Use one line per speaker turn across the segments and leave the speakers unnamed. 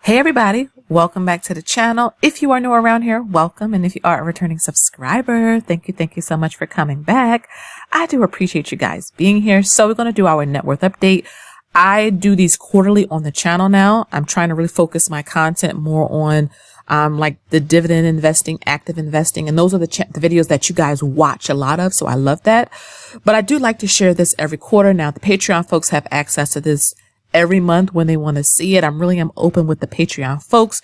Hey everybody, welcome back to the channel. If you are new around here, welcome. And if you are a returning subscriber, thank you so much for coming back. I do appreciate you guys being here. So we're going to do our net worth update. I do these quarterly on the channel now. I'm trying to really focus my content more on like the dividend investing, active investing, and those are the videos that you guys watch a lot of. So I love that. But I do like to share this every quarter. Now the Patreon folks have access to this every month when they want to see it. I'm open with the Patreon folks.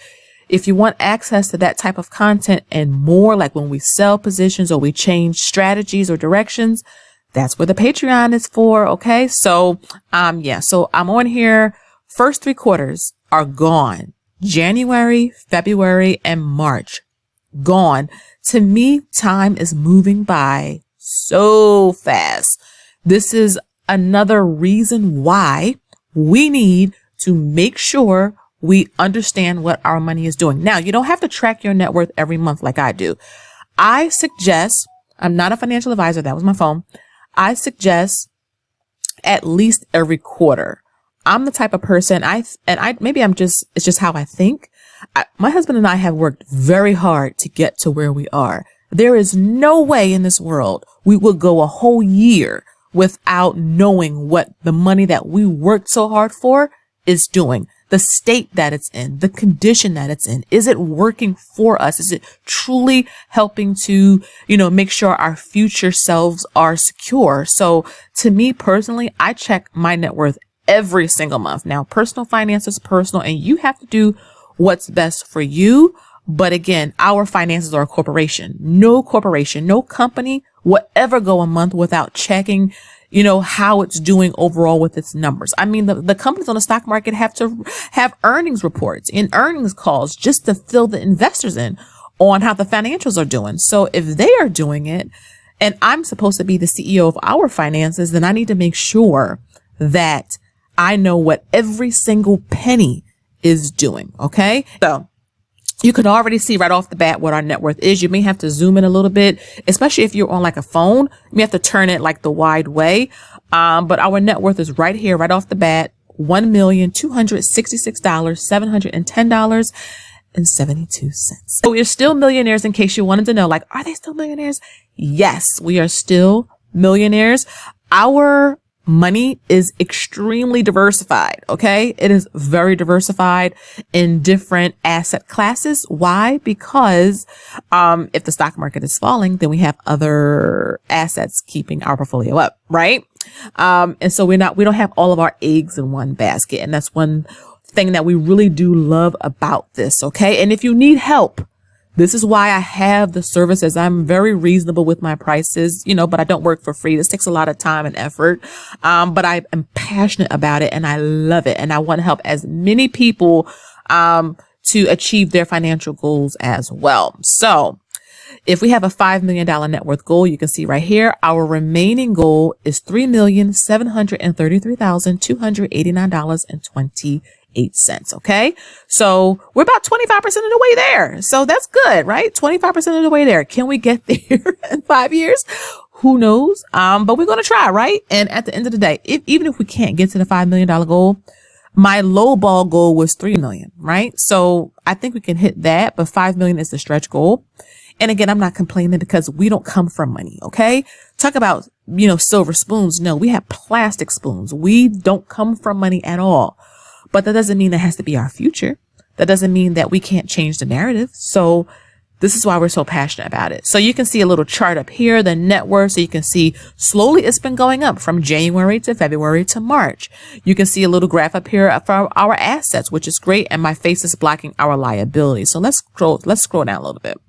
If you want access to that type of content and more, like when we sell positions or we change strategies or directions, that's what the Patreon is for. Okay. So, so I'm on here. First 3 quarters are gone. January, February, and March gone. To me, time is moving by so fast. This is another reason why we need to make sure we understand what our money is doing. Now, you don't have to track your net worth every month like I do. I suggest, I'm not a financial advisor. That was my phone. I suggest at least every quarter. I'm the type of person it's just how I think. My husband and I have worked very hard to get to where we are. There is no way in this world we would go a whole year without knowing what the money that we worked so hard for is doing, the state that it's in, the condition that it's in. Is it working for us? Is it truly helping to, make sure our future selves are secure? So to me personally, I check my net worth every single month. Now, personal finance is personal and you have to do what's best for you. But again, our finances are a corporation. No corporation, no company will ever go a month without checking, how it's doing overall with its numbers. I mean, the companies on the stock market have to have earnings reports and earnings calls just to fill the investors in on how the financials are doing. So if they are doing it and I'm supposed to be the CEO of our finances, then I need to make sure that I know what every single penny is doing. Okay. So you can already see right off the bat what our net worth is. You may have to zoom in a little bit, especially if you're on like a phone. You may have to turn it like the wide way. But our net worth is right here, right off the bat, $1,266,710.72. So we're still millionaires, in case you wanted to know, like, are they still millionaires? Yes, we are still millionaires. Our money is extremely diversified. Okay. It is very diversified in different asset classes. Why? Because, if the stock market is falling, then we have other assets keeping our portfolio up. Right. And so we don't have all of our eggs in one basket. And that's one thing that we really do love about this. Okay. And if you need help, this is why I have the services. I'm very reasonable with my prices, but I don't work for free. This takes a lot of time and effort. But I am passionate about it and I love it. And I want to help as many people, to achieve their financial goals as well. So if we have a $5 million net worth goal, you can see right here, our remaining goal is $3,733,289.28. Okay. So we're about 25% of the way there. So that's good, right? 25% of the way there. Can we get there in 5 years? Who knows? But we're going to try, right? And at the end of the day, even if we can't get to the $5 million goal, my low ball goal was 3 million, right? So I think we can hit that, but 5 million is the stretch goal. And again, I'm not complaining because we don't come from money. Okay. Talk about, silver spoons. No, we have plastic spoons. We don't come from money at all. But that doesn't mean that has to be our future. That doesn't mean that we can't change the narrative. So this is why we're so passionate about it. So you can see a little chart up here, the net worth. So you can see slowly it's been going up from January to February to March. You can see a little graph up here for our assets, which is great. And my face is blocking our liabilities. So let's scroll down a little bit.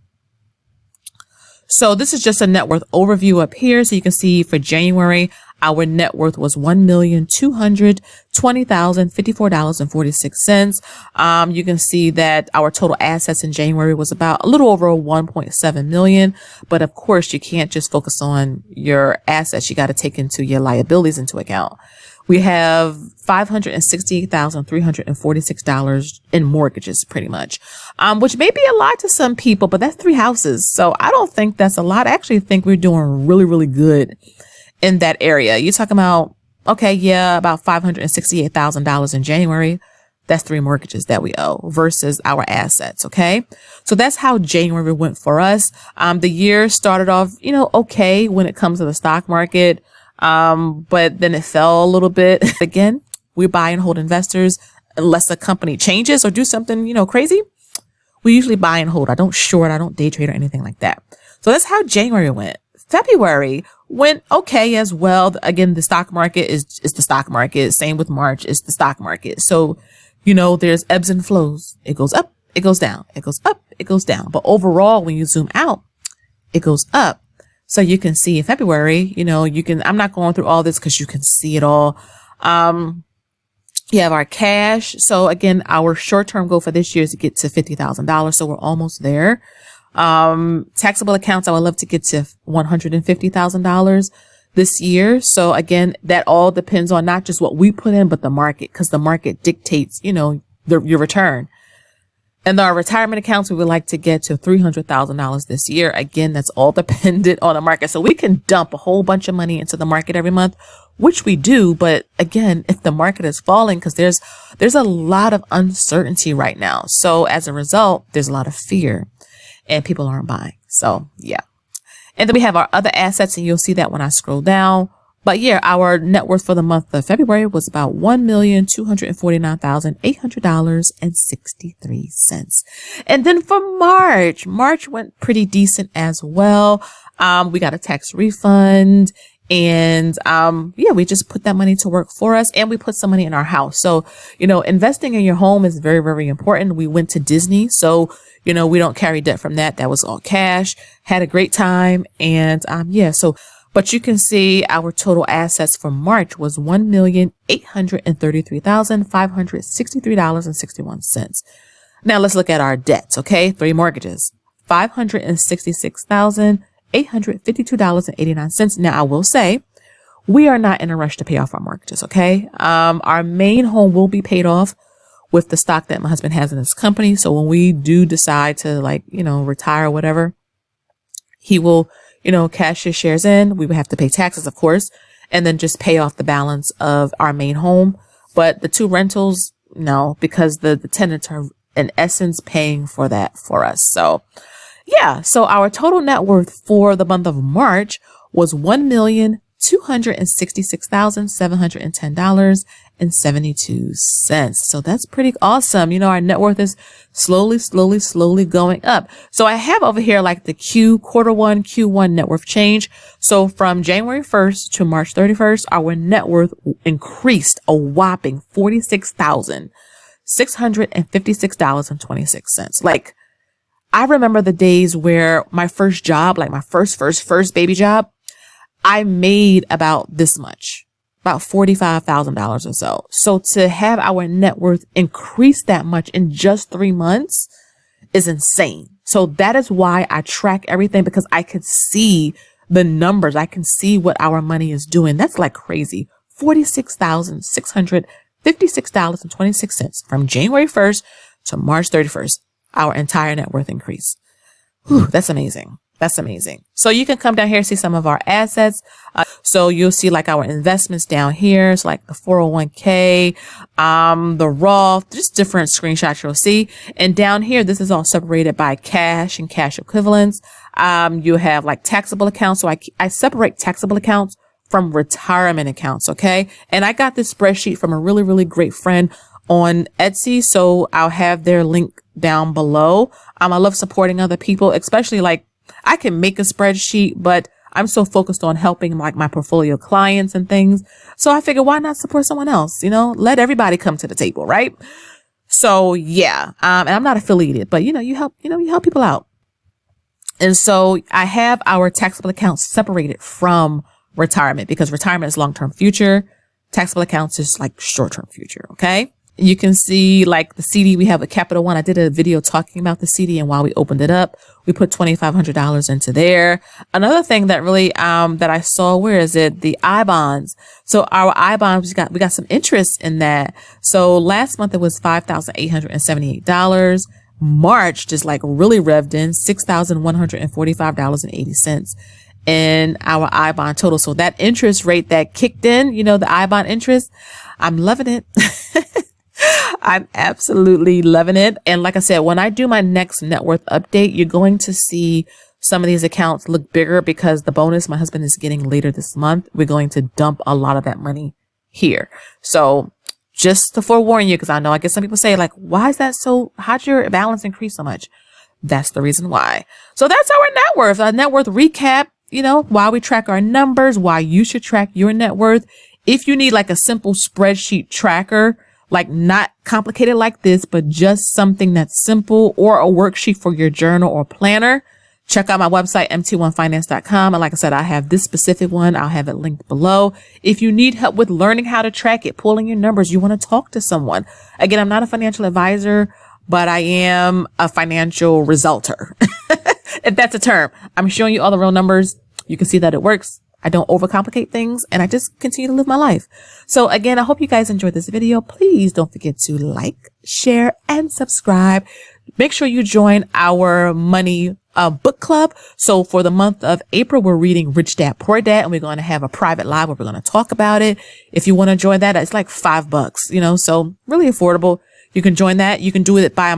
So this is just a net worth overview up here. So you can see for January, our net worth was $1,220,054.46. You can see that our total assets in January was about a little over 1.7 million. But of course, you can't just focus on your assets. You got to take your liabilities into account. We have $568,346 in mortgages, pretty much, which may be a lot to some people, but that's 3 houses. So I don't think that's a lot. I actually think we're doing really, really good in that area. You're talking about, okay, yeah, about $568,000 in January, That's 3 mortgages that we owe versus our assets. Okay. So that's how January went for us. The year started off, okay when it comes to the stock market. But then it fell a little bit. Again, we buy and hold investors unless the company changes or do something, crazy. We usually buy and hold. I don't short. I don't day trade or anything like that. So that's how January went. February went okay as well. Again, the stock market is the stock market. Same with March, it's the stock market. So, there's ebbs and flows. It goes up, it goes down, it goes up, it goes down. But overall, when you zoom out, it goes up. So you can see in February, I'm not going through all this because you can see it all. You have our cash. So again, our short-term goal for this year is to get to $50,000. So we're almost there. Taxable accounts, I would love to get to $150,000 this year. So again, that all depends on not just what we put in, but the market, because the market dictates, your return. And our retirement accounts, we would like to get to $300,000 this year. Again, that's all dependent on the market. So we can dump a whole bunch of money into the market every month, which we do. But again, if the market is falling, because there's a lot of uncertainty right now. So as a result, there's a lot of fear and people aren't buying. So yeah. And then we have our other assets, and you'll see that when I scroll down. But yeah, our net worth for the month of February was about $1,249,800.63. And then for March went pretty decent as well. We got a tax refund, and we just put that money to work for us, and we put some money in our house. So, investing in your home is very, very important. We went to Disney, so we don't carry debt from that. That was all cash. Had a great time, and but you can see our total assets for March was $1,833,563.61. Now let's look at our debts. Okay. 3 mortgages, $566,852.89. Now I will say we are not in a rush to pay off our mortgages. Okay. Our main home will be paid off with the stock that my husband has in his company. So when we do decide to retire or whatever, he will cash his shares in. We would have to pay taxes, of course, and then just pay off the balance of our main home. But the 2 rentals, no, because the tenants are in essence paying for that for us. So yeah. So our total net worth for the month of March was $1,266,710.72. So that's pretty awesome. Our net worth is slowly going up. So I have over here like the Q1 net worth change. So from January 1st to March 31st, our net worth increased a whopping $46,656.26. Like, I remember the days where my first job, like my first baby job, I made about this much, about $45,000 or so. So to have our net worth increase that much in just 3 months is insane. So that is why I track everything, because I could see the numbers. I can see what our money is doing. That's like crazy. $46,656.26 from January 1st to March 31st. Our entire net worth increase. Whew, that's amazing. That's amazing. So you can come down here and see some of our assets. So you'll see like our investments down here. So like the 401k, the Roth, just different screenshots you'll see. And down here, this is all separated by cash and cash equivalents. You have like taxable accounts. So I separate taxable accounts from retirement accounts. Okay. And I got this spreadsheet from a really, really great friend on Etsy. So I'll have their link down below. I love supporting other people, especially like I can make a spreadsheet, but I'm so focused on helping like my portfolio clients and things. So I figure, why not support someone else? Let everybody come to the table. Right. So yeah. And I'm not affiliated, but you help people out. And so I have our taxable accounts separated from retirement, because retirement is long-term future. Taxable accounts is like short-term future. Okay. You can see like the CD, we have a Capital One. I did a video talking about the CD, and while we opened it up, we put $2,500 into there. Another thing that really, that I saw, where is it? The I bonds. So our I bonds, we got some interest in that. So last month it was $5,878. March just like really revved in $6,145.80 in our I bond total. So that interest rate that kicked in, the I bond interest, I'm loving it. I'm absolutely loving it. And like I said, when I do my next net worth update, you're going to see some of these accounts look bigger because the bonus my husband is getting later this month, we're going to dump a lot of that money here. So just to forewarn you, because I know I get some people say like, why is that so, how'd your balance increase so much? That's the reason why. So that's our net worth, a net worth recap, why we track our numbers, why you should track your net worth. If you need like a simple spreadsheet tracker, like not complicated like this, but just something that's simple, or a worksheet for your journal or planner, check out my website, mt1finance.com. And like I said, I have this specific one. I'll have it linked below. If you need help with learning how to track it, pulling your numbers, you want to talk to someone. Again, I'm not a financial advisor, but I am a financial resulter. If that's a term, I'm showing you all the real numbers. You can see that it works. I don't overcomplicate things, and I just continue to live my life. So again, I hope you guys enjoyed this video. Please don't forget to like, share, and subscribe. Make sure you join our money book club. So for the month of April, we're reading Rich Dad, Poor Dad, and we're going to have a private live where we're going to talk about it. If you want to join that, it's like $5, so really affordable. You can join that. You can do it by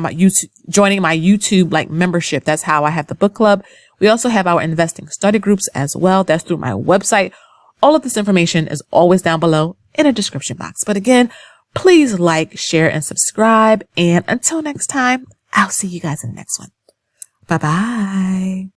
joining my YouTube like membership. That's how I have the book club. We also have our investing study groups as well. That's through my website. All of this information is always down below in a description box. But again, please like, share, and subscribe. And until next time, I'll see you guys in the next one. Bye-bye.